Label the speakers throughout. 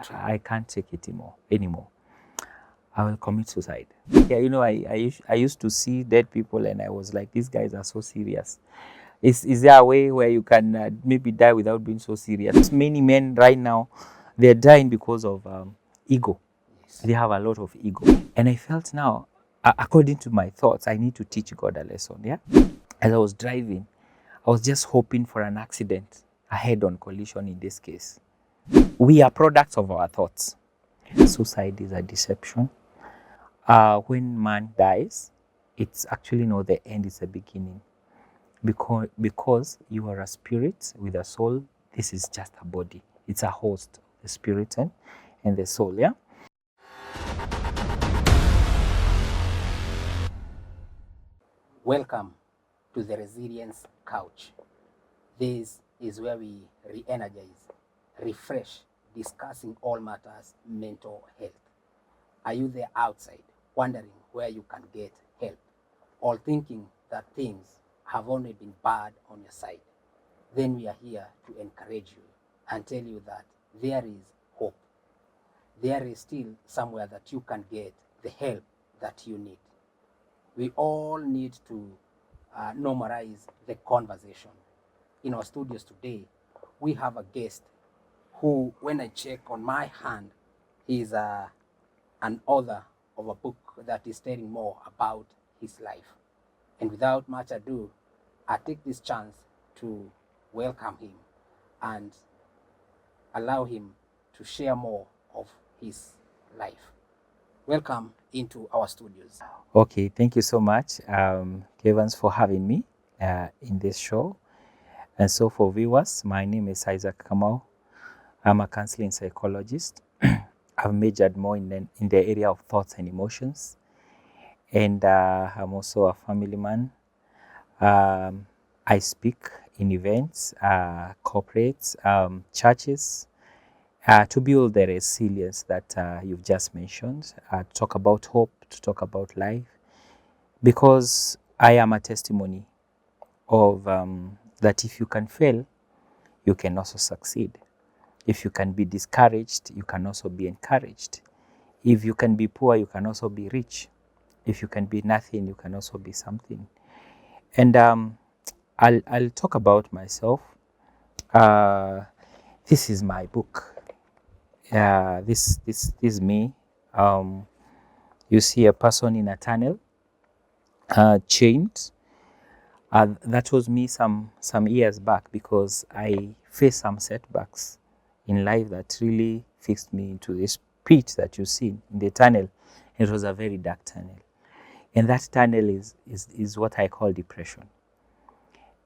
Speaker 1: I can't take it anymore. I will commit suicide. Yeah, I used to see dead people and I was like, these guys are so serious. Is there a way where you can maybe die without being so serious? Many men right now, they're dying because of ego. They have a lot of ego. And I felt now, according to my thoughts, I need to teach God a lesson. Yeah. As I was driving, I was just hoping for an accident, a head-on collision in this case. We are products of our thoughts. Suicide is a deception. When man dies, it's actually not the end, it's the beginning. Because you are a spirit with a soul, this is just a body. It's a host, the spirit and the soul, yeah?
Speaker 2: Welcome to the Resilience Couch. This is where we re-energize, refresh, discussing all matters mental health. Are you there outside, wondering where you can get help, or thinking that things have only been bad on your side? Then we are here to encourage you and tell you that there is hope. There is still somewhere that you can get the help that you need. We all need to normalize the conversation. In our studios today, we have a guest who, when I check on my hand, is an author of a book that is telling more about his life. And without much ado, I take this chance to welcome him and allow him to share more of his life. Welcome into our studios.
Speaker 1: Okay, thank you so much, Evans, for having me in this show. And so for viewers, my name is Isaac Kamau. I'm a counseling psychologist. I've majored more in the area of thoughts and emotions. And I'm also a family man. I speak in events, corporates, churches, to build the resilience that you've just mentioned, to talk about hope, to talk about life, because I am a testimony of that if you can fail, you can also succeed. If you can be discouraged, you can also be encouraged. If you can be poor, you can also be rich. If you can be nothing, you can also be something. And I'll talk about myself. This is my book. This is me. You see a person in a tunnel, chained. That was me some years back, because I faced some setbacks in life that really fixed me into this pit that you see in the tunnel. It was a very dark tunnel. And that tunnel is what I call depression.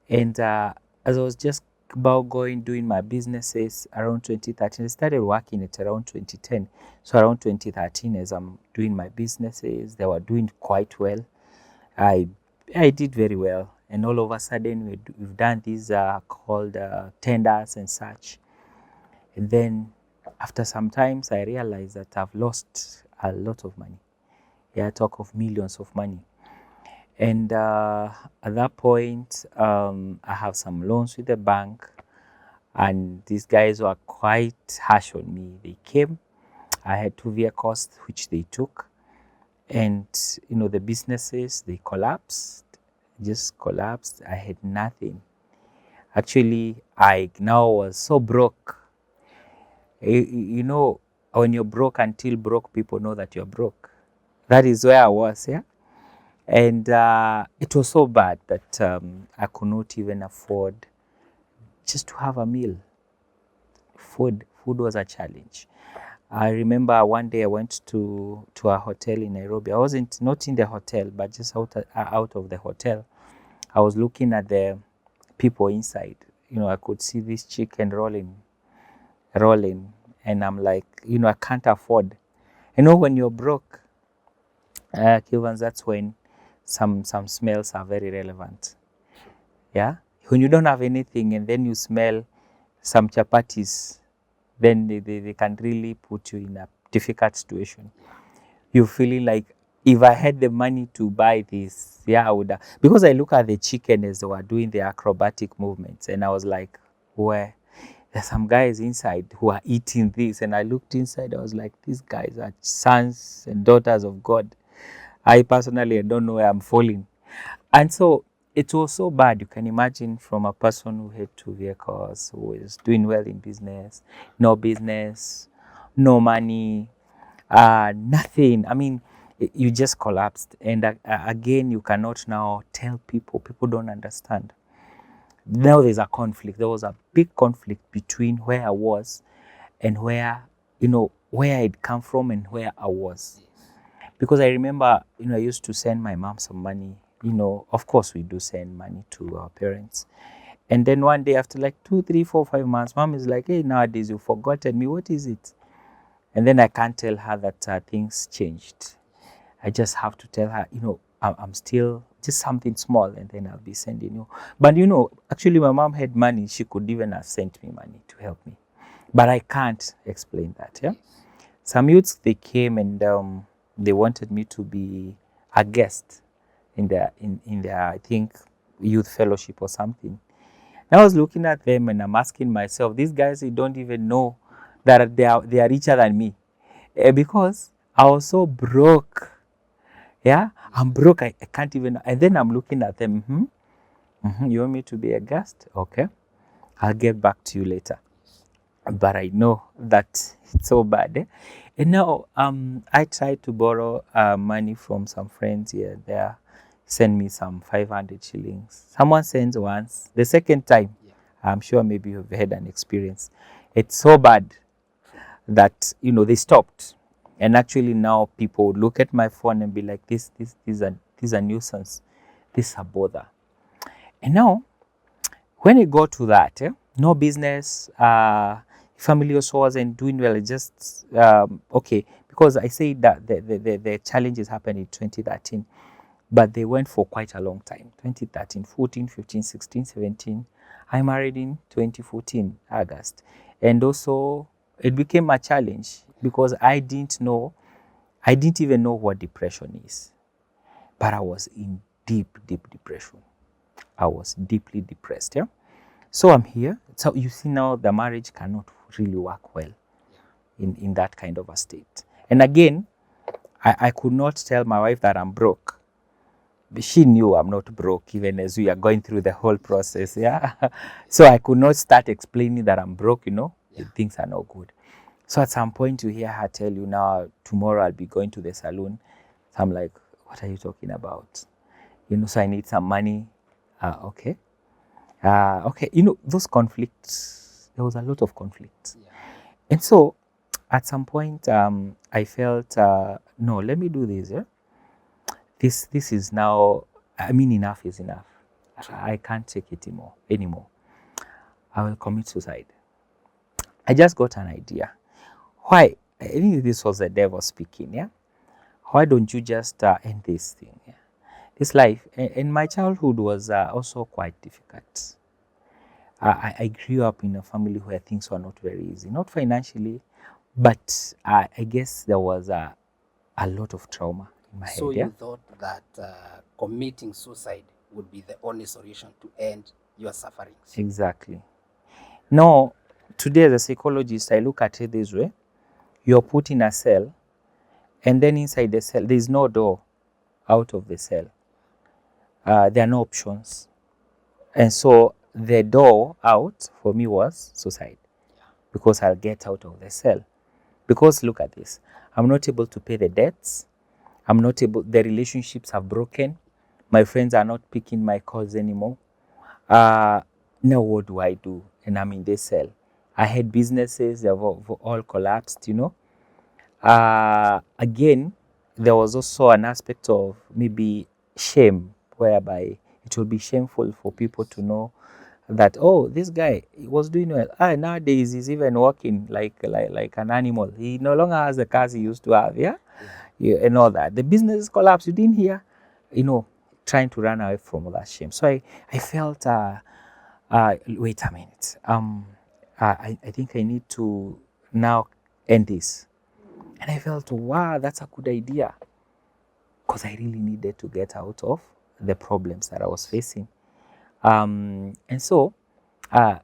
Speaker 1: And as I was just about doing my businesses around 2013, I started working at around 2010. So around 2013, as I'm doing my businesses, they were doing quite well. I did very well. And all of a sudden, we've done these called tenders and such. And then after some times, I realized that I've lost a lot of money. Yeah, I talk of millions of money. And at that point, I have some loans with the bank. And these guys were quite harsh on me. They came. I had 2 vehicles, which they took. And, the businesses, they collapsed. Just collapsed. I had nothing. Actually, I now was so broke. When you're broke, until broke people know that you're broke. That is where I was, yeah? And it was so bad that I could not even afford just to have a meal. Food was a challenge. I remember one day I went to a hotel in Nairobi. I wasn't not in the hotel, but just out of the hotel. I was looking at the people inside. I could see this chicken rolling, and I'm like, I can't afford. When you're broke, Kivans, that's when some smells are very relevant. Yeah, when you don't have anything and then you smell some chapatis, then they can really put you in a difficult situation. You're feeling like, if I had the money to buy this, I would. Because I look at the chicken as they were doing the acrobatic movements, and I was like, where? there's some guys inside who are eating this. And I looked inside, I was like, these guys are sons and daughters of God. I personally, I don't know where I'm falling. And so it was so bad. You can imagine, from a person who had 2 vehicles, who is doing well in business, no money, nothing. I mean, you just collapsed. And again, you cannot now tell people. People don't understand. Now there's a conflict. There was a big conflict between where I was and where, where I'd come from and where I was. Because I remember, I used to send my mom some money. Of course, we do send money to our parents. And then one day, after like 2, 3, 4, 5 months, mom is like, hey, nowadays you've forgotten me. What is it? And then I can't tell her that things changed. I just have to tell her, I'm still just something small, and then I'll be sending you. But, actually, my mom had money. She could even have sent me money to help me. But I can't explain that. Yeah. Some youths, they came and they wanted me to be a guest in their I think, youth fellowship or something. And I was looking at them and I'm asking myself, these guys, they don't even know that they are richer than me, because I was so broke. Yeah, I'm broke. I can't even. And then I'm looking at them. You want me to be a guest? Okay, I'll get back to you later. But I know that it's so bad. And now I tried to borrow money from some friends here and there. Send me some 500 shillings. Someone sends once. The second time, I'm sure maybe you've had an experience. It's so bad that, they stopped. And actually now people look at my phone and be like, this is a nuisance. This is a bother. And now, when it got to that, no business, family also wasn't doing well. It just, okay, because I say that the challenges happened in 2013, but they went for quite a long time. 2013, 14, 15, 16, 17. I married in 2014, August. And also, it became a challenge because I didn't even know what depression is. But I was in deep, deep depression. I was deeply depressed. Yeah. So I'm here. So you see now the marriage cannot really work well in that kind of a state. And again, I could not tell my wife that I'm broke. She knew I'm not broke even as we are going through the whole process. Yeah. So I could not start explaining that I'm broke, things are not good. So at some point you hear her tell you, now tomorrow I'll be going to the saloon. So I'm like, what are you talking about? So I need some money. Okay. Okay, those conflicts, there was a lot of conflict. Yeah. And so at some point, I felt, no, let me do this. Yeah? This is now, enough is enough. I can't take it anymore. I will commit suicide. I just got an idea. Why? I think this was the devil speaking, yeah? Why don't you just end this thing? Yeah? This life, and my childhood was also quite difficult. I grew up in a family where things were not very easy, not financially, but I guess there was a lot of trauma in my head.
Speaker 2: So you thought that committing suicide would be the only solution to end your sufferings?
Speaker 1: Exactly. No, today as a psychologist, I look at it this way. You're put in a cell, and then inside the cell, there's no door out of the cell. There are no options. And so the door out for me was suicide, because I'll get out of the cell. Because look at this, I'm not able to pay the debts. The relationships have broken. My friends are not picking my calls anymore. Now what do I do? And I'm in this cell. I had businesses, they've all collapsed, Again, there was also an aspect of maybe shame, whereby it will be shameful for people to know that, oh, this guy, he was doing well. Nowadays he's even walking like an animal. He no longer has the cars he used to have, yeah, and all that. The business collapsed. You didn't hear, trying to run away from all that shame. So I felt, wait a minute. I think I need to now end this. And I felt, wow, that's a good idea, because I really needed to get out of the problems that I was facing. And so I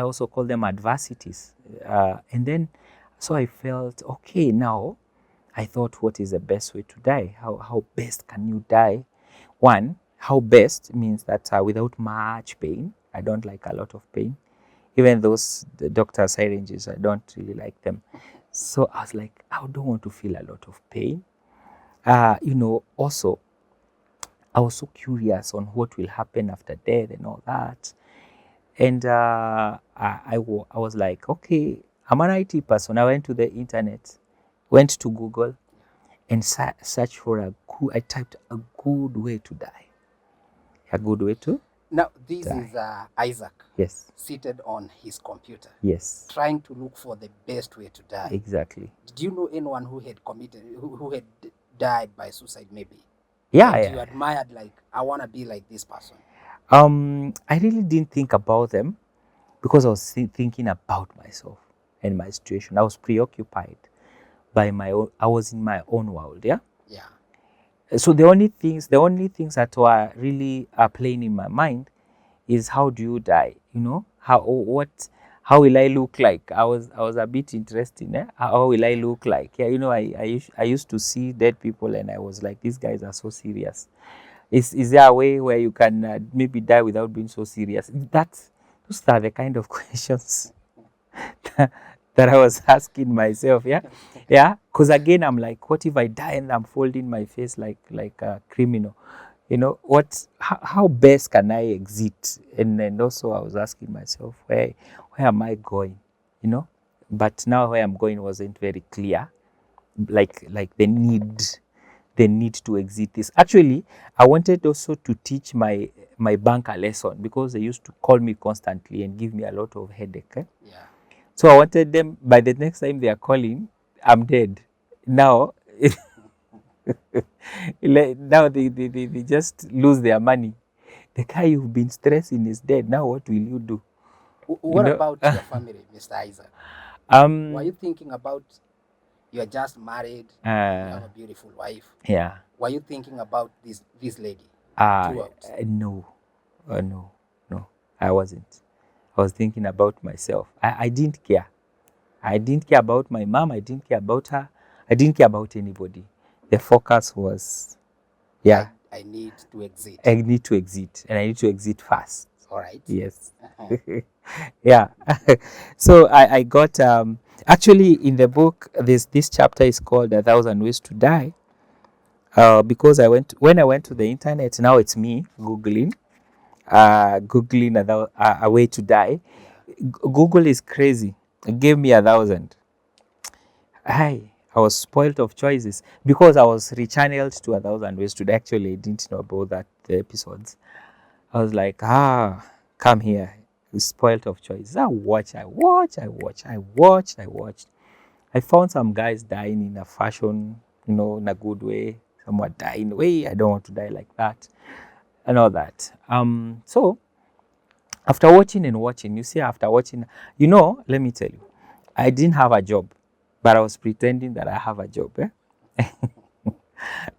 Speaker 1: also call them adversities. And then, so I felt, okay, now I thought, what is the best way to die? How best can you die? One, how best means that without much pain. I don't like a lot of pain. Even the doctor syringes, I don't really like them. So I was like, I don't want to feel a lot of pain. Also, I was so curious on what will happen after death and all that. And I was like, okay, I'm an IT person. I went to the internet, went to Google, and searched for I typed a good way to die. A good way to
Speaker 2: Now, this
Speaker 1: die.
Speaker 2: is Isaac
Speaker 1: Yes.
Speaker 2: seated on his computer,
Speaker 1: Yes.
Speaker 2: trying to look for the best way to die.
Speaker 1: Exactly.
Speaker 2: Did you know anyone who had who had died by suicide, maybe?
Speaker 1: Yeah.
Speaker 2: And
Speaker 1: Yeah.
Speaker 2: you admired, like, I want to be like this person.
Speaker 1: I really didn't think about them because I was thinking about myself and my situation. I was preoccupied by my own. I was in my own world. Yeah.
Speaker 2: Yeah.
Speaker 1: So the only things that were really playing in my mind is, how do you die? How will I look like? I was a bit interested. How will I look like? Yeah, I used to see dead people and I was like, these guys are so serious. Is there a way where you can maybe die without being so serious? Those are the kind of questions that I was asking myself. Yeah, yeah. Because again, I'm like, what if I die and I'm folding my face like a criminal? How best can I exit? And also I was asking myself, where am I going? But now where I'm going wasn't very clear. Like the need to exit this. Actually, I wanted also to teach my bank a lesson because they used to call me constantly and give me a lot of headache.
Speaker 2: Yeah.
Speaker 1: So I wanted them, by the next time they are calling, I'm dead. Now, now they just lose their money. The guy you've been stressing is dead. Now what will you do?
Speaker 2: What about your family, Mr. Isaac? Were you thinking about, you're just married, you have a beautiful wife?
Speaker 1: Yeah.
Speaker 2: Were you thinking about this lady throughout?
Speaker 1: No, no, I wasn't. I was thinking about myself. I didn't care. I didn't care about my mom. I didn't care about her. I didn't care about anybody. The focus was, yeah,
Speaker 2: I need to exit.
Speaker 1: I need to exit, and I need to exit fast.
Speaker 2: All right.
Speaker 1: Yes. Yeah. So I got actually in the book, this chapter is called A Thousand Ways to Die. Because when I went to the internet, now it's me googling a way to die. Google is crazy. It gave me 1,000. I was spoiled of choices because I was rechanneled to 1,000 ways to die. Actually, I didn't know about that, the episodes. I was like, come here. Spoiled of choices. I watched. I found some guys dying in a fashion, in a good way. Some were dying way. I don't want to die like that, and all that. So after watching and watching, let me tell you, I didn't have a job, but I was pretending that I have a job.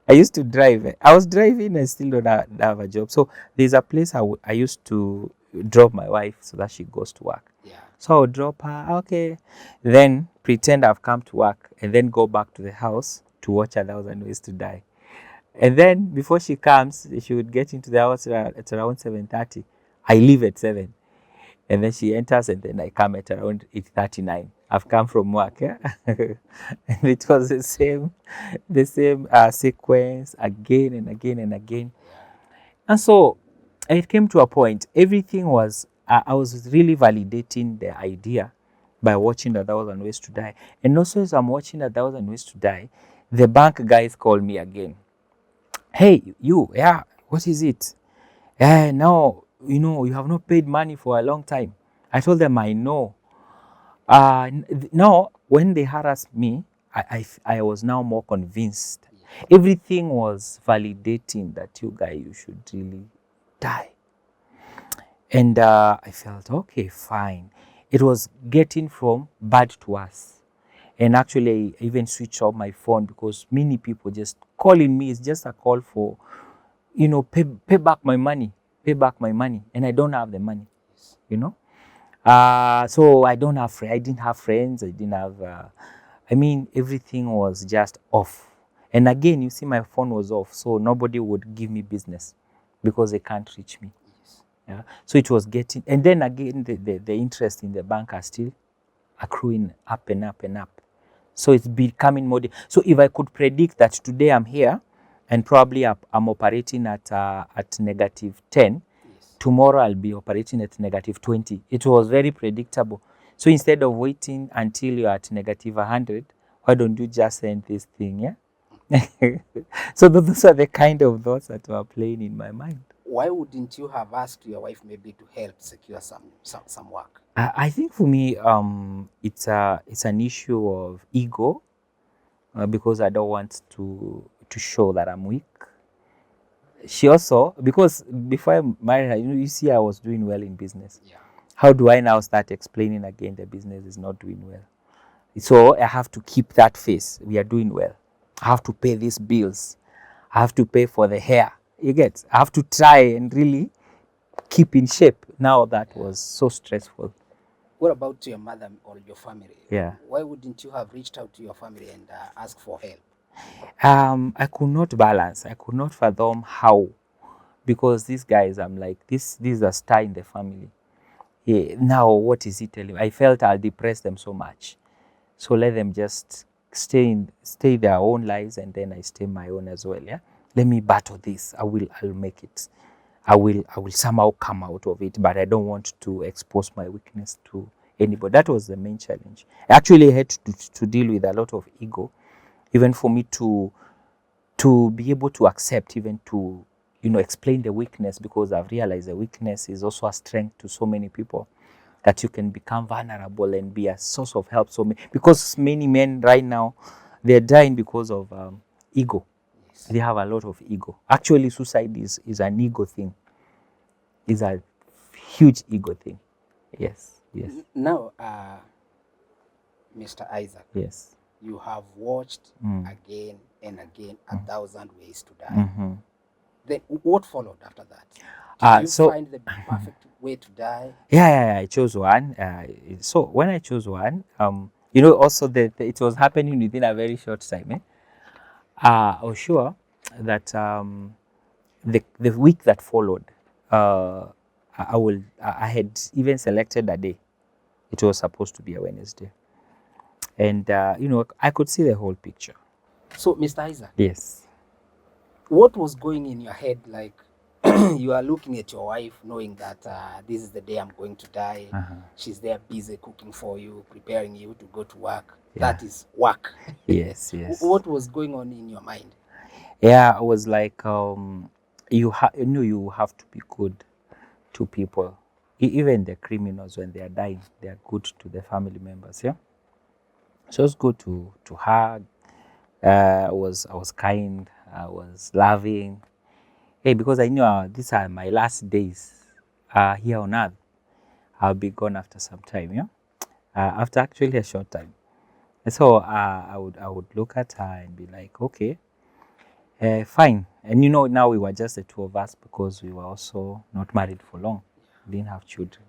Speaker 1: I used to drive. I was driving and still don't have a job. So there's a place I used to drop my wife so that she goes to work.
Speaker 2: Yeah.
Speaker 1: So I'll drop her, okay. Then pretend I've come to work and then go back to the house to watch 1,000 Ways to Die. And then before she comes, she would get into the house at around 7:30. I leave at 7. And then she enters and then I come at around 8:39. I've come from work. Yeah? And it was the same sequence again and again and again. And so it came to a point, everything was, I was really validating the idea by watching 1,000 Ways to Die. And also as I'm watching 1,000 Ways to Die, the bank guys call me again. Hey, you, yeah, what is it? Yeah, now, you have not paid money for a long time. I told them, I know. Now, when they harassed me, I was now more convinced. Everything was validating that you should really die. And I felt, okay, fine. It was getting from bad to worse. And actually, I even switched off my phone because many people just calling me. It's just a call for, pay back my money. Pay back my money. And I don't have the money, So I don't have I didn't have friends. I didn't have. I mean, everything was just off. And again, you see, my phone was off, so nobody would give me business because they can't reach me.
Speaker 2: Yes.
Speaker 1: Yeah. So it was getting, and then again, the interest in the bank are still accruing up and up and up. So it's becoming more. So if I could predict that today I'm here, and probably I'm operating at -10,
Speaker 2: Yes.
Speaker 1: tomorrow I'll be operating at -20. It was very predictable. So instead of waiting until you're at -100, why don't you just send this thing? Yeah. So those are the kind of thoughts that were playing in my mind.
Speaker 2: Why wouldn't you have asked your wife maybe to help secure some work?
Speaker 1: I think for me, it's an issue of ego, because I don't want to show that I'm weak. She also, because before I married her, you see, I was doing well in business.
Speaker 2: Yeah.
Speaker 1: How do I now start explaining again the business is not doing well? So I have to keep that face. We are doing well. I have to pay these bills. I have to pay for the hair. You get? I have to try and really keep in shape. Now that was so stressful.
Speaker 2: What about your mother or your family?
Speaker 1: Yeah.
Speaker 2: Why wouldn't you have reached out to your family and ask for help?
Speaker 1: I could not balance. I could not fathom how, because these guys, I'm like, this is a star in the family. Yeah, now what is he telling me? I felt I'll depress them so much. So let them just stay their own lives, and then I stay my own as well. Yeah. Let me battle this. I'll make it. I will somehow come out of it, but I don't want to expose my weakness to anybody. That was the main challenge. I actually had to deal with a lot of ego, even for me to be able to accept, even to explain the weakness, because I've realized the weakness is also a strength to so many people, that you can become vulnerable and be a source of help. So because many men right now, they're dying because of ego.
Speaker 2: Yes.
Speaker 1: They have a lot of ego. Actually, suicide is an ego thing. It's a huge ego thing. Yes. Yes.
Speaker 2: Now, Mr. Isaac,
Speaker 1: Yes.
Speaker 2: you have watched again and again 1,000 Ways to Die.
Speaker 1: Mm-hmm.
Speaker 2: Then what followed after that? Did you
Speaker 1: So
Speaker 2: find the perfect way to die?
Speaker 1: yeah, I chose one. So when I chose one, also it was happening within a very short time. I was sure that the week that followed, I had even selected a day. It was supposed to be a Wednesday, and I could see the whole picture.
Speaker 2: So, Mr. Isaac,
Speaker 1: Yes.
Speaker 2: what was going in your head? Like, you are looking at your wife, knowing that this is the day I'm going to die. She's there busy cooking for you, preparing you to go to work.
Speaker 1: Yeah.
Speaker 2: That is work.
Speaker 1: Yes.
Speaker 2: What was going on in your mind?
Speaker 1: Yeah, I was like, you have to be good to people. Even the criminals, when they are dying, they are good to the family members. Yeah. So it's good to hug. I was kind. I was loving. Hey, because I knew these are my last days here on earth. I'll be gone after some time. Yeah. After actually a short time. And so I would look at her and be like, okay, fine. And now we were just the two of us, because we were also not married for long. We didn't have children.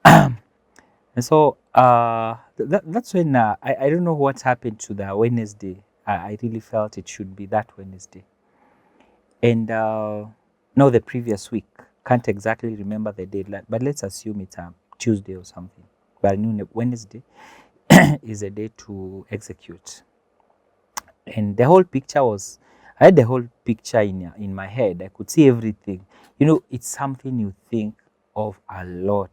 Speaker 1: And so that's when I don't know what happened to the Wednesday. I really felt it should be that Wednesday. And no, the previous week. Can't exactly remember the date, but let's assume it's Tuesday or something. But I knew Wednesday is a day to execute. And the whole picture was, I had the whole picture in my head. I could see everything. It's something you think of a lot,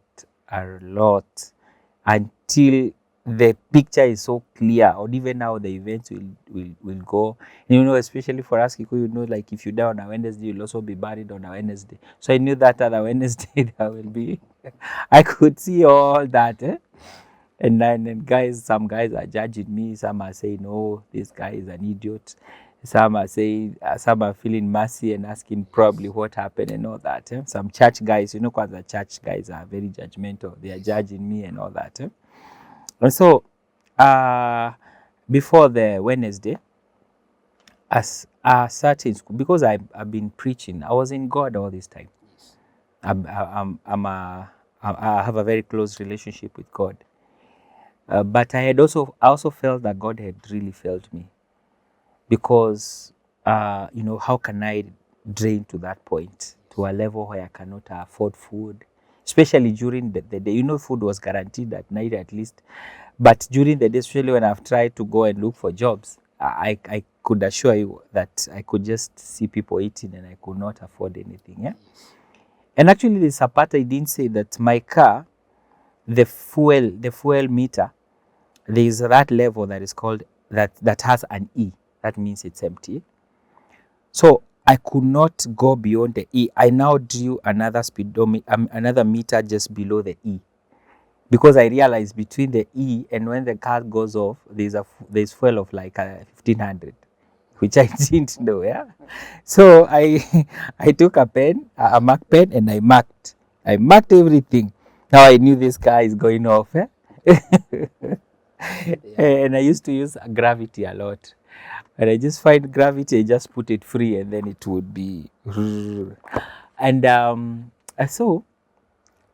Speaker 1: until the picture is so clear, or even how the events will go. Especially for us Kikuyu, like if you die on a Wednesday, you'll also be buried on a Wednesday. So I knew that other Wednesday there will be. I could see all that. And then some guys are judging me. Some are saying, "Oh, this guy is an idiot." Some are saying, some are feeling mercy and asking probably what happened and all that. Some church guys, because the church guys are very judgmental. They are judging me and all that. And so, before the Wednesday, as a certain school, because I've been preaching, I was in God all this time.
Speaker 2: Yes.
Speaker 1: I'm I have a very close relationship with God. But I also felt that God had really failed me because, how can I drain to that point, to a level where I cannot afford food, especially during the day. Food was guaranteed at night at least, but during the day, especially when I've tried to go and look for jobs, I could assure you that I could just see people eating and I could not afford anything. Yeah. And actually, there's a part I didn't say that my car, the fuel meter, there is that level that is called that has an E. That means it's empty. So I could not go beyond the E. I now drew another another meter just below the E, because I realized between the E and when the car goes off, there's fuel of like 1,500, which I didn't know. Yeah. So I I took a pen, a mark pen, and I marked everything. Now I knew this car is going off. Eh? And I used to use gravity a lot. And I just find gravity, I just put it free, and then it would be. And so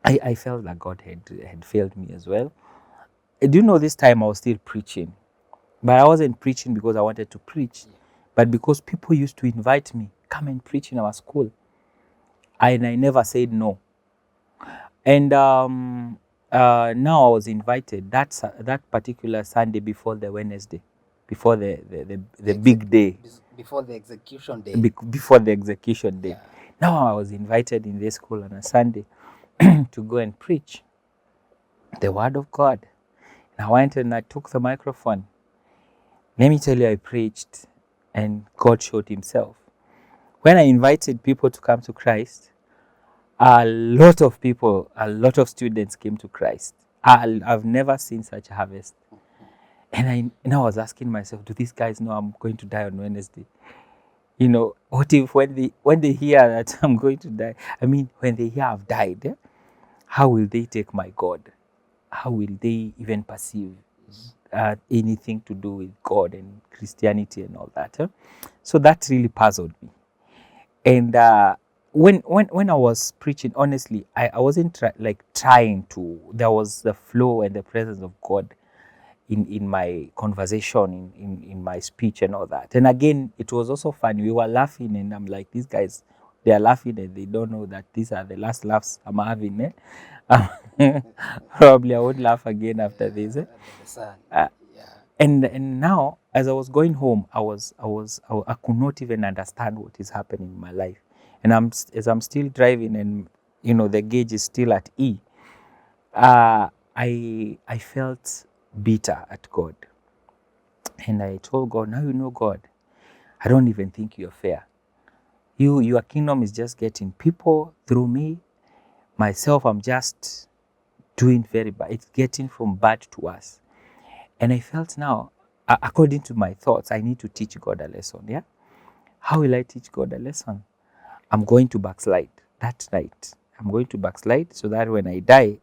Speaker 1: I felt that God had failed me as well. Do you know, this time I was still preaching, but I wasn't preaching because I wanted to preach, but because people used to invite me, come and preach in our school, and I never said no. And now I was invited that particular Sunday before the Wednesday, before the big day,
Speaker 2: before the execution day.
Speaker 1: Before the execution day.
Speaker 2: Yeah.
Speaker 1: Now I was invited in this school on a Sunday to go and preach the word of God. And I went and I took the microphone. Let me tell you, I preached and God showed himself. When I invited people to come to Christ, a lot of students came to Christ. I've never seen such a harvest. And I was asking myself, do these guys know I'm going to die on Wednesday? What if when they hear that I'm going to die, when they hear I've died, how will they take my God? How will they even perceive anything to do with God and Christianity and all that? So that really puzzled me. And when I was preaching, honestly, I wasn't trying to. There was the flow and the presence of God in my conversation, in my speech and all that. And again, it was also fun. We were laughing, and I'm like, these guys, they are laughing and they don't know that these are the last laughs I'm having. Probably I won't laugh again after this. And now, as I was going home, I could not even understand what is happening in my life. And as I'm still driving, and the gauge is still at E, I felt bitter at God. And I told God, now God, I don't even think you're fair. Your kingdom is just getting people through me. Myself, I'm just doing very bad. It's getting from bad to worse. And I felt now, according to my thoughts, I need to teach God a lesson. Yeah. How will I teach God a lesson? I'm going to backslide that night. I'm going to backslide so that when I die,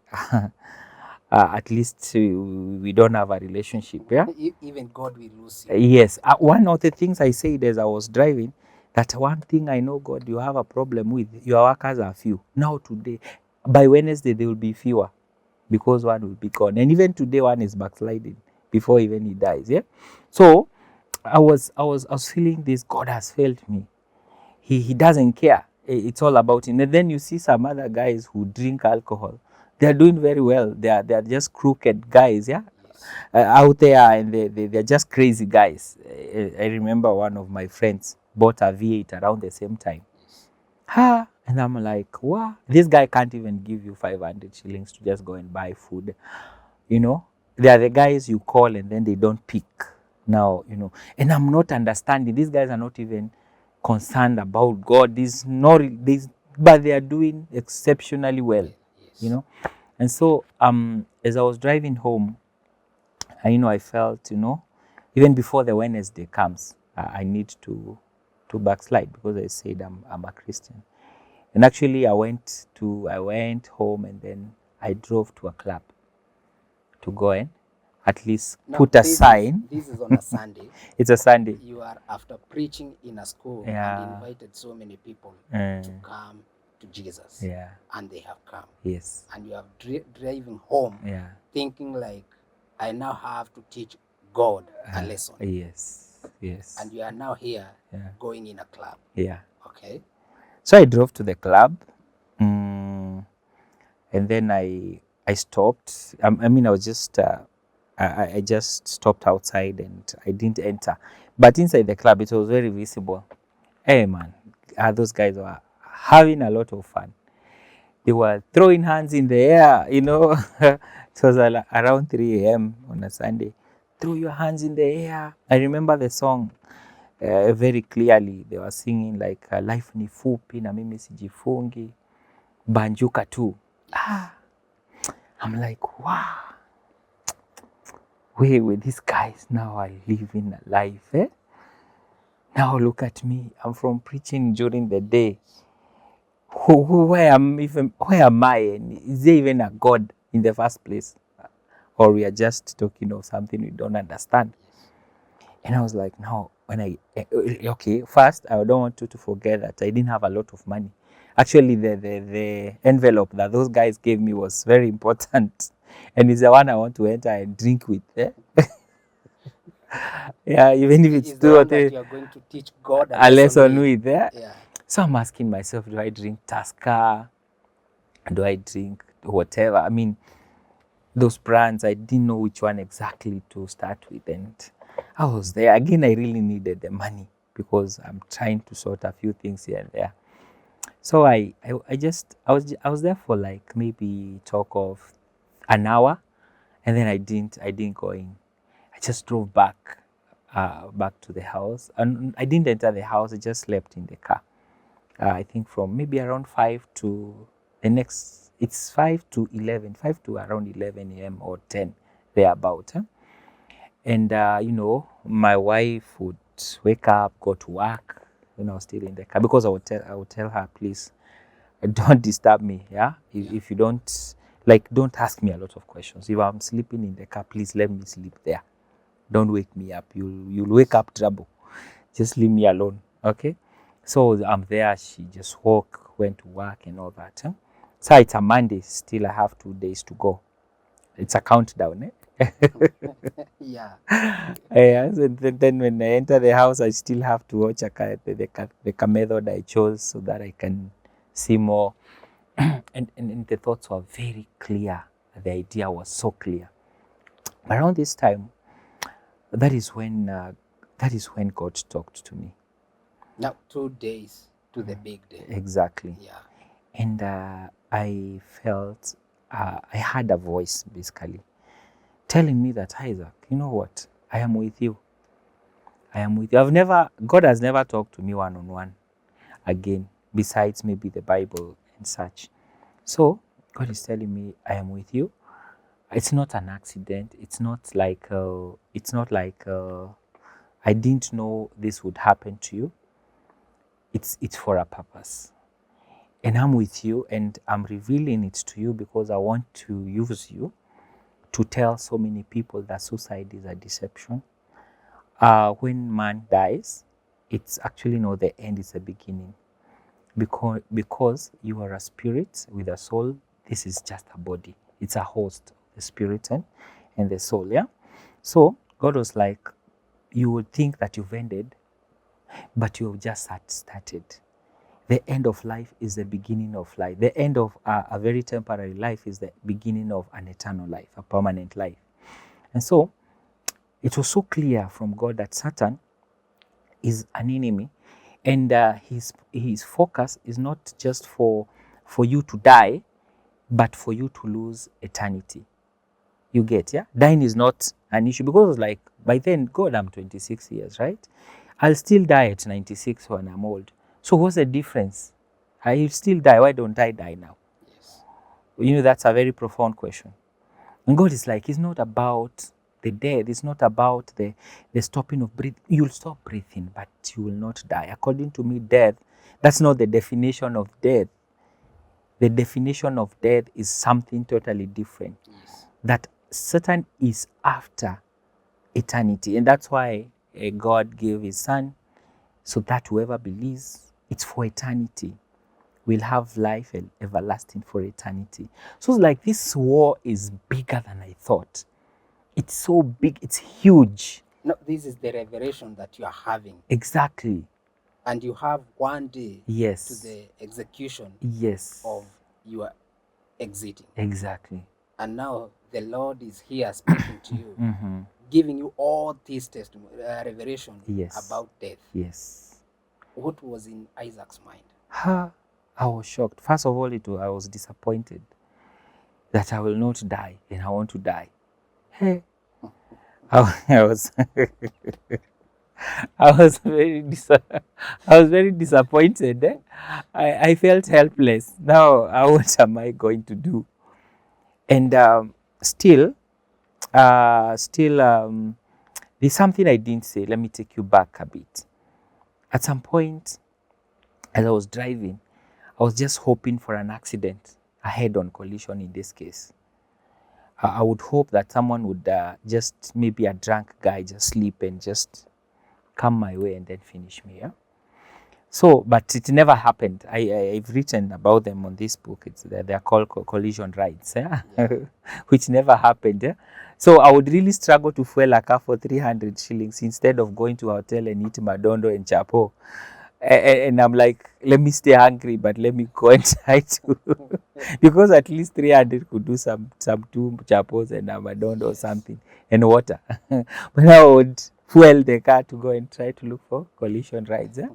Speaker 1: at least we don't have a relationship. Yeah.
Speaker 2: Even God will lose you.
Speaker 1: Yes. One of the things I said as I was driving, that one thing I know, God, you have a problem with. Your workers are few. Now today, by Wednesday, there will be fewer, because one will be gone. And even today, one is backsliding before even he dies. Yeah. So I was feeling this. God has failed me. He doesn't care. It's all about him. And then you see some other guys who drink alcohol. They are doing very well. They are just crooked guys, yeah, out there, and they're just crazy guys. I remember one of my friends bought a V8 around the same time. And I'm like, wow, this guy can't even give you 500 shillings to just go and buy food. They are the guys you call and then they don't pick. Now, and I'm not understanding. These guys are not even concerned about God. But they are doing exceptionally well, And so, as I was driving home, I felt, even before the Wednesday comes, I need to backslide, because I said I'm a Christian. And actually, I went home, and then I drove to a club to go and at least put a sign.
Speaker 2: This is on a Sunday.
Speaker 1: It's a Sunday.
Speaker 2: You are after preaching in a school and invited so many people to come to Jesus.
Speaker 1: Yeah.
Speaker 2: And they have come.
Speaker 1: Yes.
Speaker 2: And you have driving home,
Speaker 1: Yeah.
Speaker 2: thinking like, I now have to teach God a lesson.
Speaker 1: Yes. Yes.
Speaker 2: And you are now here,
Speaker 1: Yeah.
Speaker 2: going in a club.
Speaker 1: Yeah.
Speaker 2: Okay.
Speaker 1: So I drove to the club, and then I stopped. I mean, I was just I just stopped outside and I didn't enter. But inside the club, it was very visible. Hey man, those guys were having a lot of fun. They were throwing hands in the air, you know. It was around 3 a.m. on a Sunday. Throw your hands in the air. I remember the song very clearly. They were singing like life ni fupi na mimi sijifungi, banjuka tu. I'm like, wow. Wait, these guys now are living a life, eh? Now look at me. I'm from preaching during the day. Where am I? Is there even a God in the first place? Or we are just talking of something we don't understand? And I was like, no, okay, first, I don't want you to forget that I didn't have a lot of money. Actually, the envelope that those guys gave me was very important. And it's the one I want to enter and drink with. Eh? Yeah, even if it's
Speaker 2: Is the
Speaker 1: two or
Speaker 2: one that
Speaker 1: three,
Speaker 2: you are going to teach God
Speaker 1: a lesson
Speaker 2: with.
Speaker 1: with. Yeah?
Speaker 2: Yeah.
Speaker 1: So I'm asking myself, do I drink Tusker? Do I drink whatever? I mean, those brands, I didn't know which one exactly to start with. And I was there. Again, I really needed the money because I'm trying to sort a few things here and there. So I was there for like maybe talk of an hour, and then I didn't go in. I just drove back to the house, and I didn't enter the house. I just slept in the car. I think from maybe around 5 to the next, it's 5 to 11, 5 to around 11 a.m. or 10, thereabout. Huh? And, my wife would wake up, go to work when I was still in the car, because I would tell her, please, don't disturb me. Yeah. If you don't, don't ask me a lot of questions. If I'm sleeping in the car, please let me sleep there. Don't wake me up. You'll wake up trouble. Just leave me alone. Okay. So I'm there. She just went to work and all that. Huh? So it's a Monday. Still, I have 2 days to go. It's a countdown. Eh?
Speaker 2: Yeah.
Speaker 1: Yeah. So then when I enter the house, I still have to watch the method I chose so that I can see more. and the thoughts were very clear. The idea was so clear. Around this time, that is when God talked to me.
Speaker 2: Now 2 days to the big day.
Speaker 1: Exactly.
Speaker 2: Yeah.
Speaker 1: And I felt, I had a voice basically telling me that, Isaac, you know what? I am with you. I am with you. God has never talked to me one-on-one again, besides maybe the Bible and such. So God is telling me, I am with you. It's not an accident. It's not like I didn't know this would happen to you. It's for a purpose. And I'm with you, and I'm revealing it to you because I want to use you to tell so many people that suicide is a deception. When man dies, it's actually not the end, it's the beginning. Because you are a spirit with a soul, this is just a body. It's a host, the spirit and the soul, yeah? So God was like, you would think that you've ended, but you've just started. The end of life is the beginning of life. The end of a very temporary life is the beginning of an eternal life, a permanent life. And so it was so clear from God that Satan is an enemy, and his focus is not just for you to die, but for you to lose eternity. You get, yeah? Dying is not an issue, because like by then, God, I'm 26 years, right? I'll still die at 96 when I'm old. So what's the difference? I still die. Why don't I die now?
Speaker 2: Yes.
Speaker 1: That's a very profound question. And God is like, it's not about the death. It's not about the stopping of breathing. You'll stop breathing, but you will not die. According to me, death, that's not the definition of death. The definition of death is something totally different.
Speaker 2: Yes.
Speaker 1: That Satan is after eternity. And that's why God gave his son, so that whoever believes, it's for eternity. will have life and everlasting for eternity. So it's like this war is bigger than I thought. It's so big, it's huge.
Speaker 2: No, this is the revelation that you are having.
Speaker 1: Exactly.
Speaker 2: And you have one day
Speaker 1: Yes.
Speaker 2: to the execution
Speaker 1: Yes.
Speaker 2: of your exiting.
Speaker 1: Exactly.
Speaker 2: And now the Lord is here speaking to you,
Speaker 1: Mm-hmm.
Speaker 2: giving you all these revelation
Speaker 1: Yes.
Speaker 2: about death.
Speaker 1: Yes.
Speaker 2: What was in Isaac's mind?
Speaker 1: I was shocked. First of all, I was disappointed that I will not die and I want to die. Hey, I was I was I was very disappointed. I felt helpless. Now, what am I going to do? And still, there's something I didn't say. Let me take you back a bit. At some point, as I was driving, I was just hoping for an accident, a head-on collision in this case. I would hope that someone would just, maybe a drunk guy, just sleep and just come my way and then finish me. Yeah? So, but it never happened. I've written about them on this book. They're called collision rides, yeah? Which never happened. Yeah? So I would really struggle to fuel a car for 300 shillings instead of going to a hotel and eat madondo and chapo. And I'm like, let me stay hungry, but let me go and try to, because at least 300 could do some 2 chapos and a madondo or something and water. But I would fuel the car to go and try to look for collision rides. Yeah?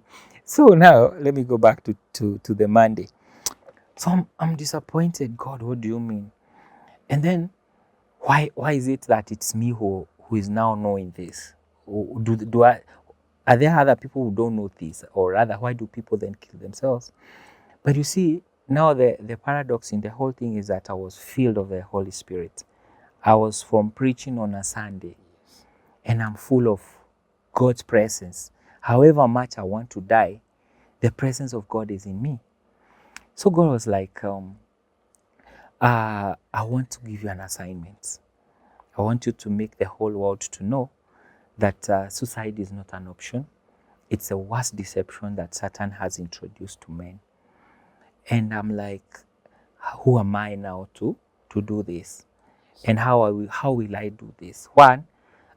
Speaker 1: So now let me go back to the Monday. So I'm disappointed. God, what do you mean? And then why is it that it's me who is now knowing this? Are there other people who don't know this? Or rather, why do people then kill themselves? But you see, now the paradox in the whole thing is that I was filled of the Holy Spirit. I was from preaching on a Sunday, and I'm full of God's presence. However much I want to die, the presence of God is in me. So God was like, I want to give you an assignment. I want you to make the whole world to know that suicide is not an option. It's the worst deception that Satan has introduced to men. And I'm like, who am I now to do this? And how will I do this? One,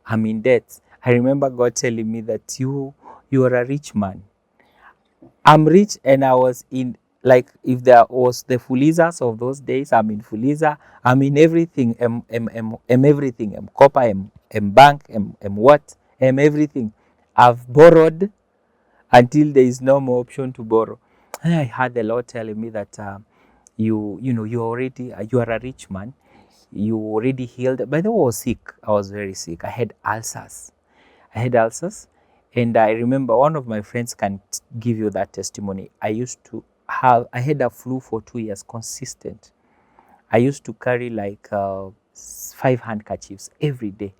Speaker 1: I'm in debt. I remember God telling me that you are a rich man. I'm rich, and I was in, like, if there was the Fulizas of those days, I'm in Fuliza. I'm in everything. Everything. Copper. Bank. What? Everything. I've borrowed until there is no more option to borrow. And I heard the Lord telling me that you are a rich man. You already healed. By the way, I was sick. I was very sick. I had ulcers. And I remember one of my friends can give you that testimony. I had a flu for 2 years, consistent. I used to carry like 5 handkerchiefs every day.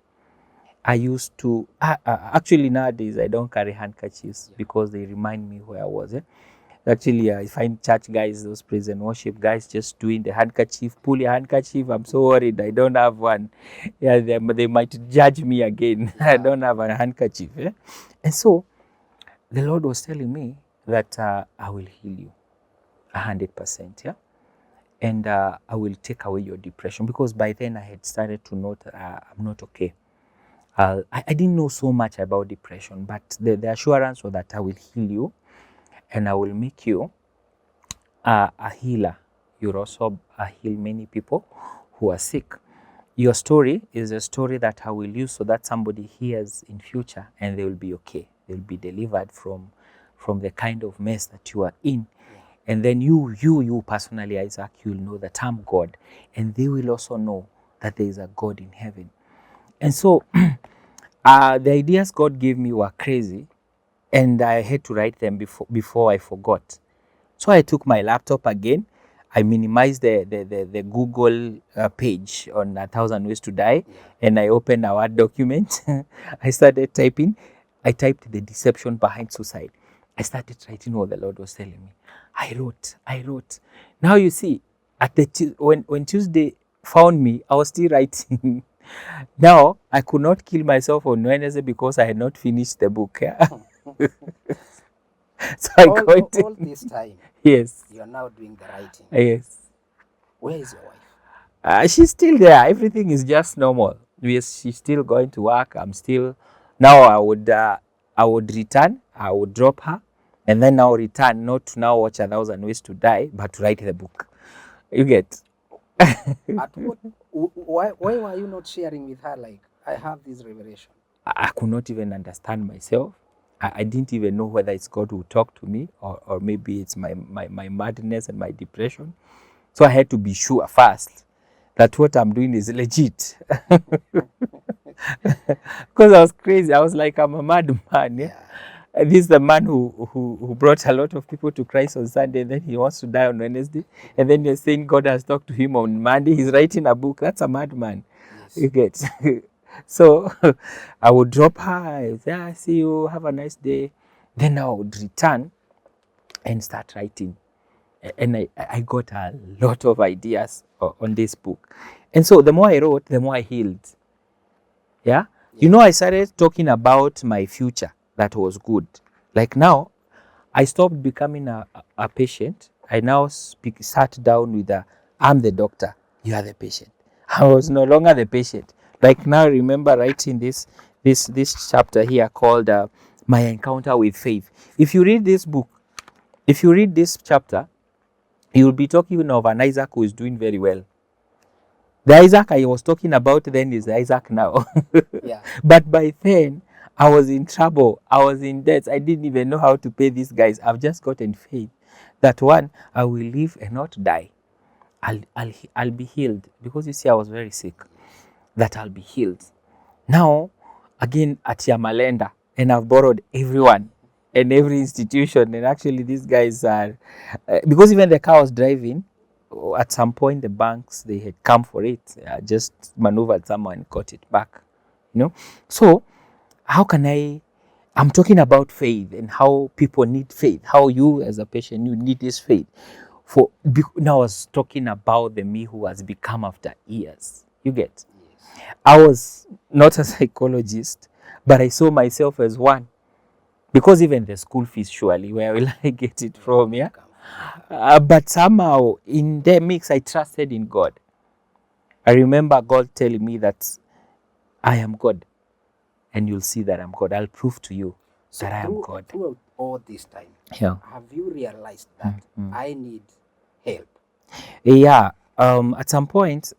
Speaker 1: I used to, actually nowadays I don't carry handkerchiefs because they remind me where I was. Actually, I find church guys, those praise and worship guys, just doing the handkerchief, pull your handkerchief. I'm so worried I don't have one. Yeah, they might judge me again. I don't have a handkerchief. Yeah? And so the Lord was telling me that I will heal you 100%. Yeah. And I will take away your depression, because by then I had started to note I'm not okay. I didn't know so much about depression, but the assurance was that I will heal you and I will make you a healer. You'll also heal many people who are sick. Your story is a story that I will use so that somebody hears in future and they will be okay. They'll be delivered from the kind of mess that you are in. And then you personally, Isaac, you'll know that I'm God. And they will also know that there is a God in heaven. And so the ideas God gave me were crazy, and I had to write them before I forgot. So I took my laptop again. I minimized the Google page on 1,000 Ways to Die, and I opened a Word document. I started typing. I typed the deception behind suicide. I started writing what the Lord was telling me. I wrote. Now you see, when Tuesday found me, I was still writing. Now I could not kill myself on Wednesday because I had not finished the book. Yeah? So
Speaker 2: all this time.
Speaker 1: Yes.
Speaker 2: You are now doing the writing.
Speaker 1: Yes.
Speaker 2: Where is your wife?
Speaker 1: She's still there. Everything is just normal. She's still going to work. I'm still now. I would return. I would drop her, and then now return. Not to now watch 1,000 Ways to Die, but to write the book. You get.
Speaker 2: At what? Why were you not sharing with her? Like, I have this revelation.
Speaker 1: I could not even understand myself. I didn't even know whether it's God who talked to me, or maybe it's my madness and my depression. So I had to be sure first that what I'm doing is legit. Because I was crazy. I was like, I'm a madman. Yeah? And this is the man who brought a lot of people to Christ on Sunday, and then he wants to die on Wednesday. And then you're saying God has talked to him on Monday. He's writing a book. That's a madman.
Speaker 2: Yes.
Speaker 1: You get. So I would drop her. I would say, see you. Have a nice day. Then I would return and start writing. And I got a lot of ideas on this book. And so the more I wrote, the more I healed. Yeah? You know, I started talking about my future that was good. Like now, I stopped becoming a patient. I now sat down with I'm the doctor, you are the patient. I was no longer the patient. Like now, I remember writing this chapter here called My Encounter with Faith. If you read this book, if you read this chapter, you will be talking of an Isaac who is doing very well. The Isaac I was talking about then is the Isaac now.
Speaker 2: Yeah.
Speaker 1: But by then, I was in trouble. I was in debt. I didn't even know how to pay these guys. I've just gotten faith that one, I will live and not die. I'll be healed. Because you see, I was very sick. That I'll be healed. Now, again, at Yamalenda, and I've borrowed everyone and every institution. And actually, these guys are, because even the car I was driving, at some point, the banks, they had come for it. Just maneuvered someone and got it back. You know? So, how can I'm talking about faith and how people need faith. How you, as a patient, you need this faith. Now I was talking about the me who has become after years. You get?
Speaker 2: Yes.
Speaker 1: I was not a psychologist, but I saw myself as one. Because even the school fees, surely, where will I get it from? Yeah. But somehow in the mix, I trusted in God. I remember God telling me that I am God, and you'll see that I'm God. I'll prove to you
Speaker 2: So
Speaker 1: that I am God.
Speaker 2: Throughout all this time,
Speaker 1: Yeah.
Speaker 2: have you realized that I need help?
Speaker 1: Yeah. At some point,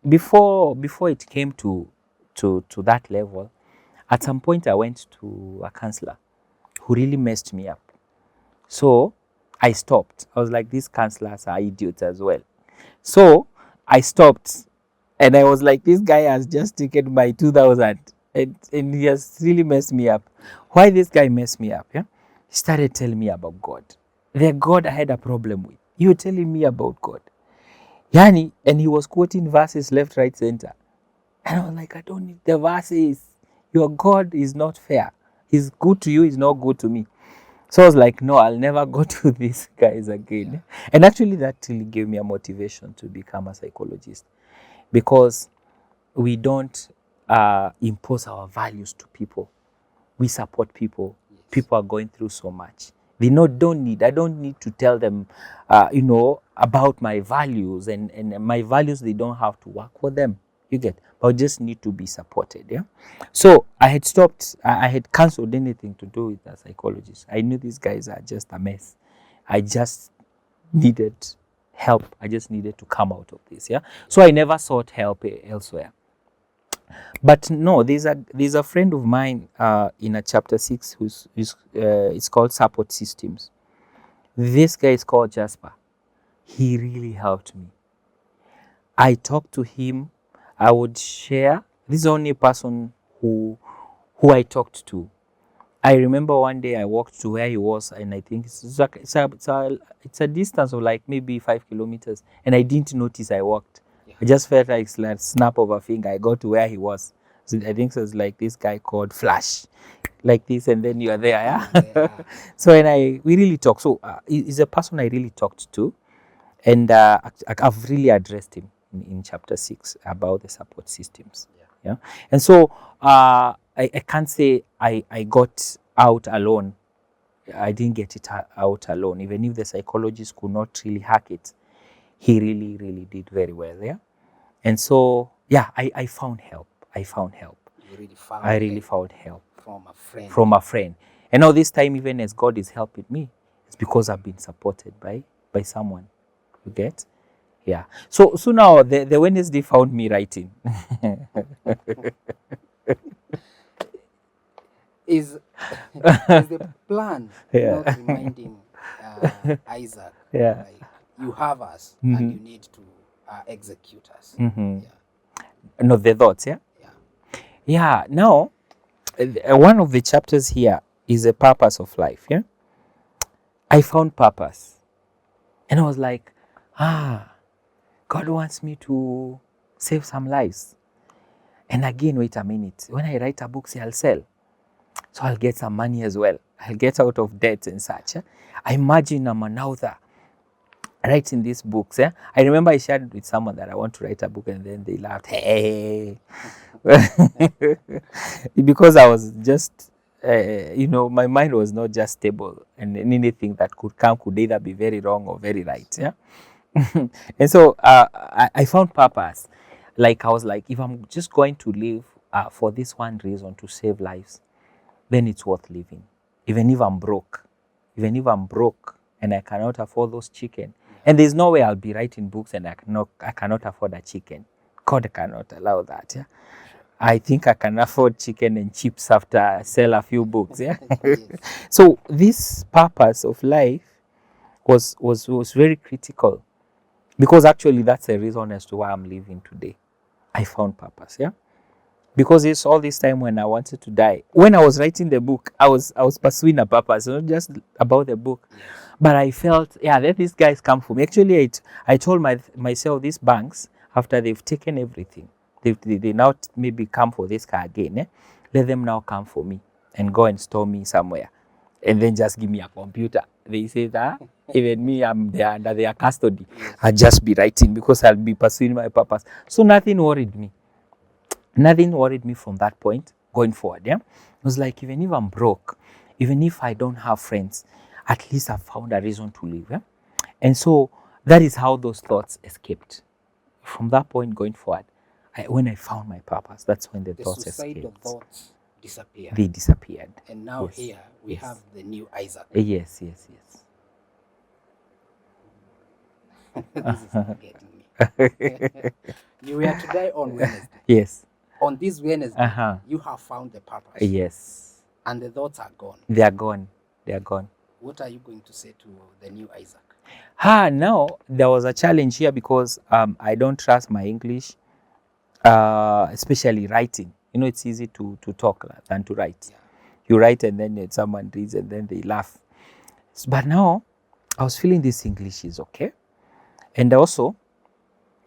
Speaker 1: before it came to that level, at some point I went to a counselor who really messed me up. So I stopped. I was like, these counselors are idiots as well. So I stopped, and I was like, this guy has just taken my 2,000, and he has really messed me up. Why this guy messed me up? Yeah, he started telling me about God. The God I had a problem with. You were telling me about God. Yani, and he was quoting verses left, right, center. And I was like, I don't need the verses. Your God is not fair. He's good to you, he's not good to me. So I was like, no, I'll never go to these guys again. Yeah. And actually, that really gave me a motivation to become a psychologist, because we don't impose our values to people. We support people. Yes. People are going through so much. I don't need to tell them, about my values, and my values, they don't have to work for them. You get, but just need to be supported. Yeah. So I had stopped. I had cancelled anything to do with a psychologist. I knew these guys are just a mess. I just needed help. I just needed to come out of this. Yeah. So I never sought help elsewhere. But no, there's a friend of mine in a chapter 6 who's it's called Support Systems. This guy is called Jasper. He really helped me. I talked to him. I would share. This is the only person who I talked to. I remember one day I walked to where he was, and I think it's a distance of like maybe 5 kilometers, and I didn't notice I walked. Yeah. I just felt like a snap of a finger. I got to where he was. So I think it was like this guy called Flash, like this, and then you are there. Yeah. Yeah. So we really talked. So he's a person I really talked to, and I've really addressed him in chapter 6 about the support systems. Yeah. And so I can't say I got out alone. I didn't get it out alone. Even if the psychologist could not really hack it, he really, really did very well. Yeah. And so, yeah, I found help. I found help.
Speaker 2: You really found
Speaker 1: I really
Speaker 2: help
Speaker 1: found help
Speaker 2: from a friend.
Speaker 1: from a friend. And now this time, even as God is helping me, it's because I've been supported by someone. You get? Yeah. So now the Wednesday found me writing.
Speaker 2: Is the plan
Speaker 1: Yeah.
Speaker 2: not reminding Isaac,
Speaker 1: Yeah.
Speaker 2: like, you have us
Speaker 1: Mhm.
Speaker 2: and you need to execute us?
Speaker 1: Mhm.
Speaker 2: Yeah.
Speaker 1: No, the thoughts, yeah?
Speaker 2: Yeah.
Speaker 1: Yeah. Now, one of the chapters here is the purpose of life, yeah? I found purpose. And I was like, God wants me to save some lives. And again, wait a minute. When I write a book, say I'll sell. So I'll get some money as well. I'll get out of debt and such. I imagine I'm an author writing these books. I remember I shared with someone that I want to write a book, and then they laughed. Hey, because I was just, my mind was not just stable, and anything that could come could either be very wrong or very right. Yeah. And so I found purpose. Like I was like, if I'm just going to live for this one reason, to save lives, then it's worth living. Even if I'm broke, and I cannot afford those chicken, and there's no way I'll be writing books and I cannot afford a chicken. God cannot allow that. Yeah. I think I can afford chicken and chips after I sell a few books. Yeah.
Speaker 2: Yes.
Speaker 1: So this purpose of life was very critical, because actually that's the reason as to why I'm living today. I found purpose. Yeah. Because it's all this time when I wanted to die. When I was writing the book, I was pursuing a purpose, not just about the book.
Speaker 2: Yes.
Speaker 1: But I felt, let these guys come for me. Actually, I told myself, these banks, after they've taken everything, they now maybe come for this car again. Let them now come for me and go and store me somewhere, and then just give me a computer. They say that even me, I'm there under their custody.
Speaker 2: Yes.
Speaker 1: I'll just be writing because I'll be pursuing my purpose. So nothing worried me. Nothing worried me from that point going forward. Yeah, it was like, even if I'm broke, even if I don't have friends, at least I found a reason to live. Yeah? And so that is how those thoughts escaped. From that point going forward, when I found my purpose, that's when the thoughts
Speaker 2: suicidal
Speaker 1: escaped.
Speaker 2: thoughts disappeared.
Speaker 1: They disappeared.
Speaker 2: And now
Speaker 1: Yes.
Speaker 2: here we have the new Isaac.
Speaker 1: Yes.
Speaker 2: This is not getting me. You were to die on Wednesday.
Speaker 1: Yes.
Speaker 2: On this Wednesday, you have found the purpose.
Speaker 1: Yes.
Speaker 2: And the thoughts are gone.
Speaker 1: They are gone.
Speaker 2: What are you going to say to the new Isaac?
Speaker 1: Now there was a challenge here because I don't trust my English, especially writing. It's easy to talk than to write.
Speaker 2: Yeah.
Speaker 1: You write and then someone reads and then they laugh. But now I was feeling this English is okay. And also,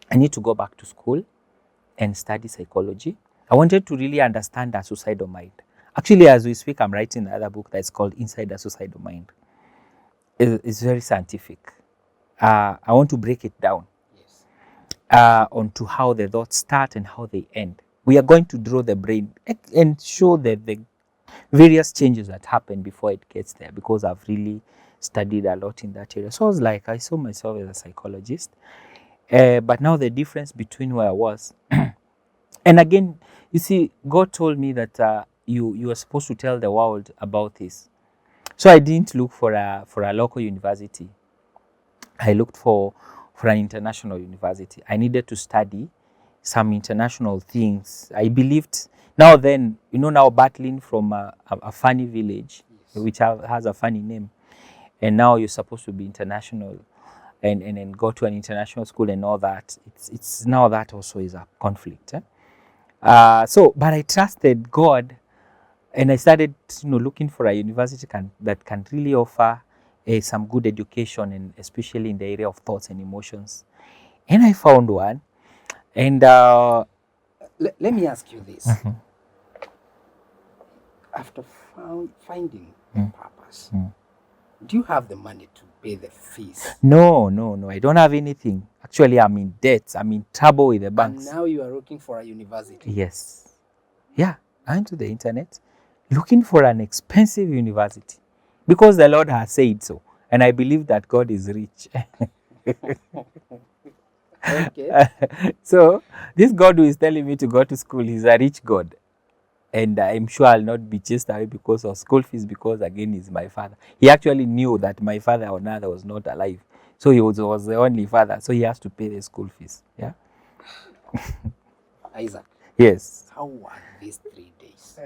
Speaker 1: I need to go back to school and study psychology. I wanted to really understand the suicidal mind. Actually, as we speak, I'm writing another book that's called Inside the Suicidal Mind. It's very scientific. I want to break it down.
Speaker 2: Yes.
Speaker 1: Onto how the thoughts start and how they end. We are going to draw the brain and show the various changes that happen before it gets there, because I've really studied a lot in that area. So I was like, I saw myself as a psychologist. But now the difference between where I was, and again, you see, God told me that you are supposed to tell the world about this. So I didn't look for a local university. I looked for an international university. I needed to study some international things. I believed, now battling from a funny village,
Speaker 2: Yes.
Speaker 1: which has a funny name, and now you're supposed to be international and go to an international school and all that. It's now that also is a conflict. But I trusted God, and I started looking for a university that can really offer some good education, and especially in the area of thoughts and emotions. And I found one. And
Speaker 2: let me ask you this. After finding the purpose, do you have the money to pay the fees?
Speaker 1: No, I don't have anything. Actually, I'm in debt. I'm in trouble with the banks.
Speaker 2: And now you are looking for a university.
Speaker 1: Yes. Yeah, I went to the internet looking for an expensive university. because the Lord has said so. And I believe that God is rich.
Speaker 2: Okay.
Speaker 1: So this God who is telling me to go to school, he's a rich God. And I'm sure I'll not be chased away because of school fees, because again, he's my father. He actually knew that my father or another was not alive. So he was the only father. So he has to pay the school fees. Yeah.
Speaker 2: Isaac,
Speaker 1: Yes.
Speaker 2: how were these 3 days?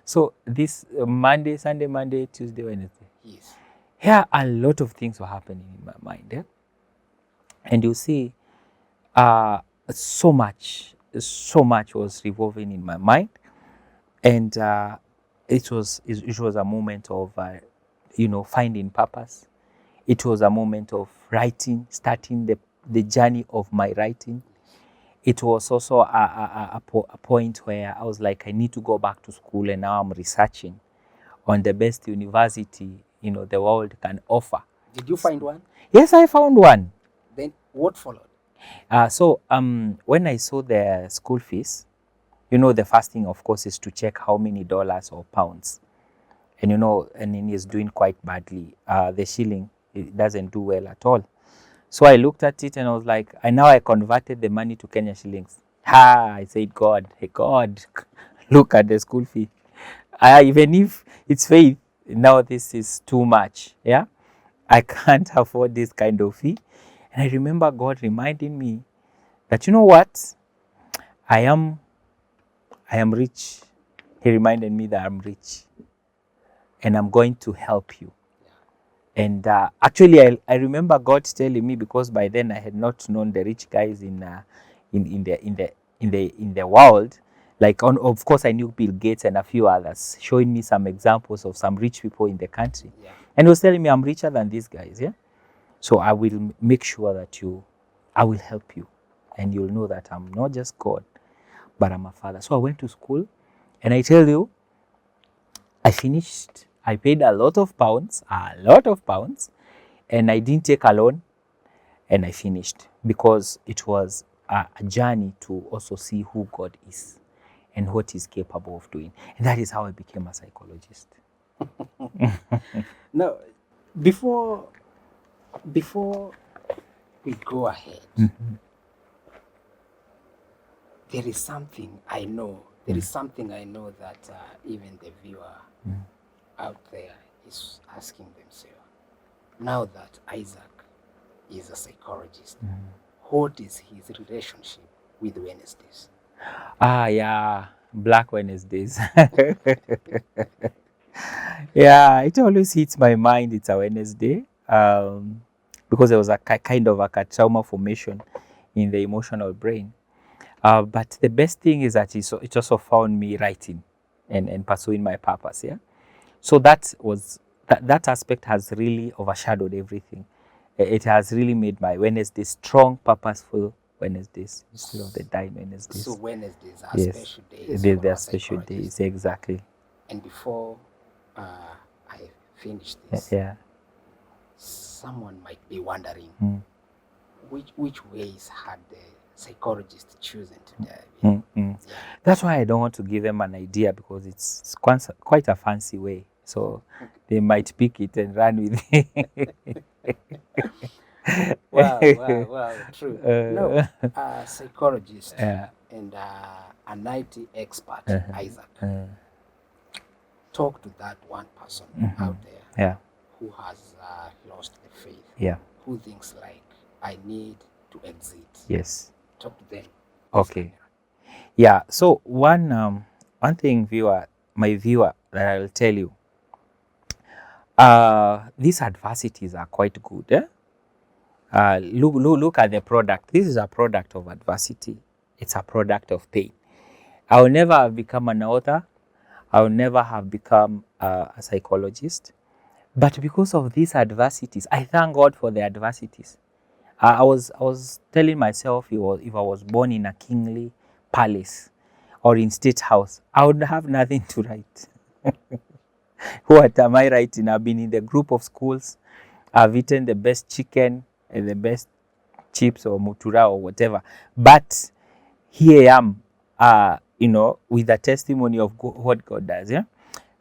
Speaker 1: So this Monday, Sunday, Monday, Tuesday, Wednesday.
Speaker 2: Yes.
Speaker 1: Here, a lot of things were happening in my mind. Yeah? And you see, so much was revolving in my mind. And it was a moment of, finding purpose. It was a moment of writing, starting the journey of my writing. It was also a point where I was like, I need to go back to school, and now I'm researching on the best university, the world can offer.
Speaker 2: Did you find one?
Speaker 1: Yes, I found one.
Speaker 2: Then what followed?
Speaker 1: So when I saw the school fees, the first thing, of course, is to check how many dollars or pounds. And, and then it's doing quite badly. The shilling, it doesn't do well at all. So I looked at it and I was like, I converted the money to Kenya shillings. I said, God, hey, God, look at the school fee. Even if it's faith, now this is too much. Yeah. I can't afford this kind of fee. And I remember God reminding me that, you know what? I am rich. He reminded me that I'm rich and I'm going to help you. And actually, I remember God telling me, because by then I had not known the rich guys in the world. Like, of course, I knew Bill Gates and a few others, showing me some examples of some rich people in the country.
Speaker 2: Yeah.
Speaker 1: And he was telling me, I'm richer than these guys. Yeah. So I will make sure that I will help you, and you'll know that I'm not just God, but I'm a father. So I went to school, and I tell you, I finished. I paid a lot of pounds, and I didn't take a loan, and I finished, because it was a journey to also see who God is and what He's capable of doing. And that is how I became a psychologist.
Speaker 2: Now, before we go ahead, there is something I know. There is something I know that even the viewer out there is asking themselves. Now that Isaac is a psychologist, what is his relationship with Wednesdays?
Speaker 1: Yeah, Black Wednesdays. Yeah, it always hits my mind. It's a Wednesday, because there was a kind of a trauma formation in the emotional brain. But the best thing is that it also found me writing and pursuing my purpose. Yeah. So that aspect has really overshadowed everything. It has really made my Wednesdays strong, purposeful Wednesdays instead of the dying Wednesdays.
Speaker 2: So Wednesdays are
Speaker 1: Yes,
Speaker 2: special days.
Speaker 1: they are special days, exactly.
Speaker 2: And before I finish this,
Speaker 1: Yeah.
Speaker 2: someone might be wondering which ways had the psychologist chosen to dive in.
Speaker 1: That's why I don't want to give them an idea, because it's quite a fancy way. So they might pick it and run with it.
Speaker 2: Wow, true. No, a psychologist
Speaker 1: Yeah.
Speaker 2: and an IT expert, Isaac, talk to that one person out there
Speaker 1: Yeah.
Speaker 2: who has lost the faith,
Speaker 1: Yeah.
Speaker 2: who thinks like, I need to exit.
Speaker 1: Yes.
Speaker 2: Talk to them.
Speaker 1: Okay. Yeah. So one thing, my viewer, that I'll tell you, these adversities are quite good. Look at the product. This is a product of adversity. It's a product of pain. I will never have become an author. I will never have become a psychologist. But because of these adversities, I thank God for the adversities. I was telling myself, if I was born in a kingly palace or in state house, I would have nothing to write. What am I writing? I've been in the group of schools. I've eaten the best chicken and the best chips or mutura or whatever. But here I am, with the testimony of what God does. Yeah.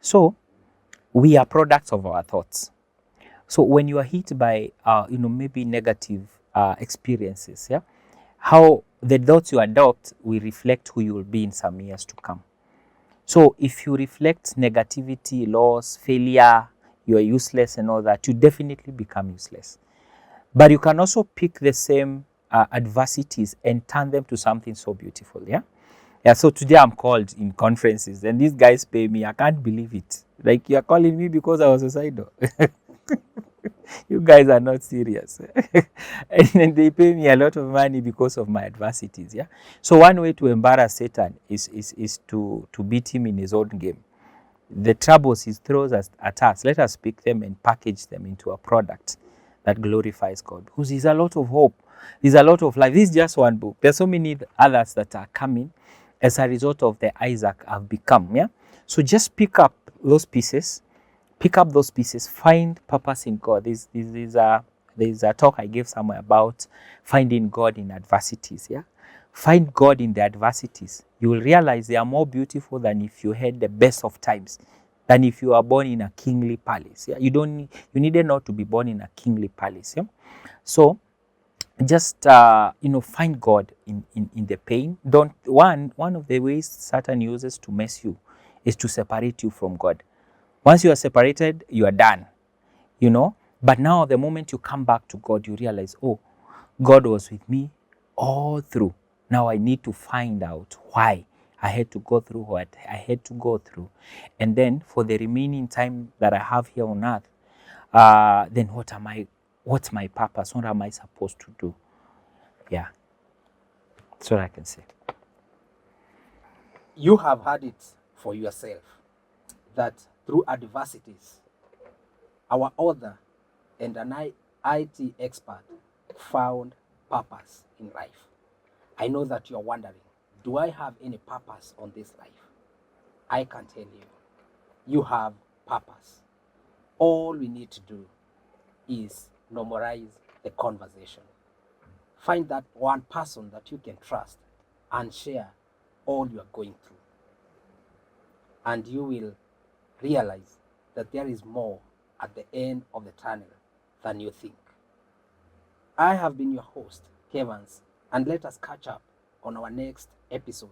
Speaker 1: So we are products of our thoughts. So when you are hit by, maybe negative experiences, yeah, how the thoughts you adopt will reflect who you will be in some years to come. So if you reflect negativity, loss, failure, you are useless and all that, you definitely become useless. But you can also pick the same adversities and turn them to something so beautiful, yeah? Yeah, so today I'm called in conferences and these guys pay me. I can't believe it. Like, you're calling me because I was suicidal. You guys are not serious. And then they pay me a lot of money because of my adversities, yeah? So one way to embarrass Satan is to beat him in his own game. The troubles he throws at us, let us pick them and package them into a product that glorifies God. Because there's a lot of hope. There's a lot of life. This is just one book. There's so many others that are coming as a result of the Isaac I've become, yeah? So just pick up those pieces. Pick up those pieces, find purpose in God. There's a talk I gave somewhere about finding God in adversities. Yeah, find God in the adversities. You will realize they are more beautiful than if you had the best of times, than if you are born in a kingly palace. Yeah, you needed not to be born in a kingly palace. Yeah, so just find God in the pain. Don't one of the ways Satan uses to mess you is to separate you from God. Once you are separated, you are done, But now the moment you come back to God, you realize, oh, God was with me all through. Now I need to find out why I had to go through what I had to go through. And then for the remaining time that I have here on earth, then what's my purpose? What am I supposed to do? Yeah, that's what I can say.
Speaker 2: You have had it for yourself that through adversities, our author and an IT expert found purpose in life. I know that you're wondering, do I have any purpose on this life? I can tell you, you have purpose. All we need to do is normalize the conversation. Find that one person that you can trust and share all you are going through. And you will realize that there is more at the end of the tunnel than you think. I have been your host, Kevans, and let us catch up on our next episode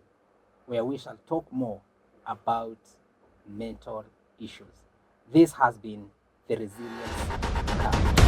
Speaker 2: where we shall talk more about mental issues. This has been the Resilience Couch.